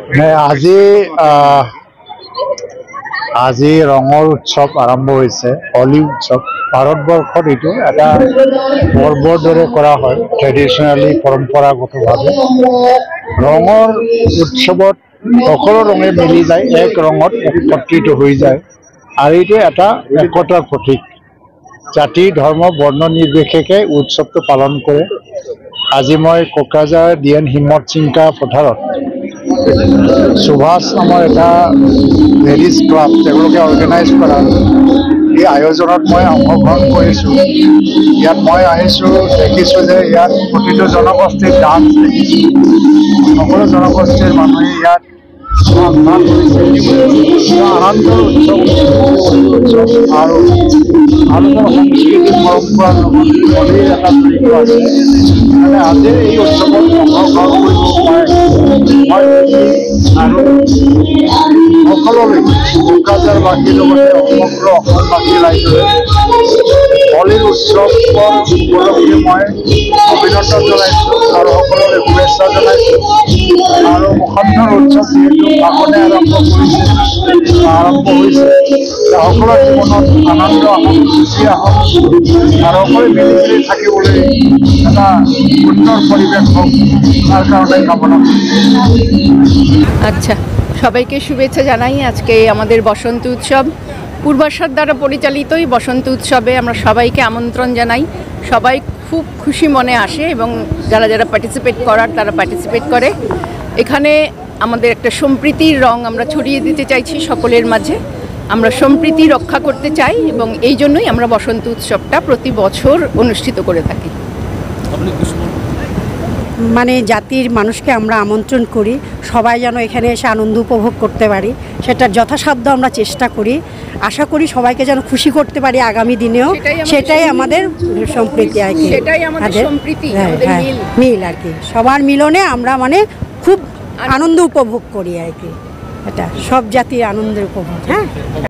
আজি আজি ৰঙৰ উৎসৱ আৰম্ভ হৈছে, হোলী উৎসৱ। ভাৰতবৰ্ষত এইটো এটা পৰ্বৰ দৰে কৰা হয়, ট্ৰেডিশ্যনেলি পৰম্পৰাগতভাৱে। ৰঙৰ উৎসৱত সকলো ৰঙে মিলি যায়, এক ৰঙত একত্ৰিত হৈ যায়, আৰু এইটো এটা একতাৰ প্ৰতীক। জাতি ধৰ্ম বৰ্ণ নিৰ্বিশেষে উৎসৱটো পালন কৰে। আজি মই কোকৰাঝাৰ DN হিম্মত চিংকা পথাৰত সুভাষ নামৰ এটা লেডিজ ক্লাব তেওঁলোকে অৰ্গেনাইজ কৰা এই আয়োজনত মই অংশগ্ৰহণ কৰিছোঁ। ইয়াত মই আহিছোঁ, দেখিছোঁ যে ইয়াত প্ৰতিটো জনগোষ্ঠীৰ ডান্স দেখিছোঁ। সকলো জনগোষ্ঠীৰ মানুহে ইয়াত ভাগ লৈছে। আনন্দৰ উৎসৱ আৰু ভাৰতৰ সংস্কৃতি পৰম্পৰাৰ লগত হোলীৰ এটা জড়িত আছে। মানে আজিৰ এই উৎসৱত অংশগ্ৰহণ কৰিব মই আৰু সকলোলৈ কোকৰাঝাৰবাসীৰ লগতে সমগ্ৰ অসমবাসী ৰাইজলৈ হোলীৰ উৎসৱৰ উপলক্ষে মই অভিনন্দন জনাইছোঁ আৰু সকলোলৈ শুভেচ্ছা জনাইছোঁ। আৰু বসন্তৰ উৎসৱ যিহেতু ফাগুনে আৰম্ভ হৈছে, সকলোৰে জীৱনত আনন্দ আহক, খুচি আহক, আৰু সকলোৱে মিলিজুলি থাকিবলৈ এটা সুন্দৰ পৰিৱেশ হওক, তাৰ কাৰণে কামনা কৰিছোঁ। আচ্ছা, সবাইকে শুভেচ্ছা জানাই। আজকে আমাদের বসন্ত উৎসব পূর্বাশার দ্বারা পরিচালিত এই বসন্ত উৎসবে আমরা সবাইকে আমন্ত্রণ জানাই। সবাই খুব খুশি মনে আসে এবং যারা যারা পার্টিসিপেট করার তারা পার্টিসিপেট করে। এখানে আমাদের একটা সম্প্রীতির রং আমরা ছড়িয়ে দিতে চাইছি সকলের মাঝে। আমরা সম্প্রীতি রক্ষা করতে চাই এবং এই জন্যই আমরা বসন্ত উৎসবটা প্রতি বছর অনুষ্ঠিত করে থাকি। মানে জাতির মানুষকে আমরা আমন্ত্রণ করি, সবাই যেন এখানে এসে আনন্দ উপভোগ করতে পারি, সেটার যথাসাধ্য আমরা চেষ্টা করি। আশা করি সবাইকে যেন খুশি করতে পারি আগামী দিনেও। সেটাই আমাদের সম্প্রীতি আর কি, মিল আর কি। সবার মিলনে আমরা মানে খুব আনন্দ উপভোগ করি আর কি। এটা সব জাতির আনন্দের উপভোগ। হ্যাঁ।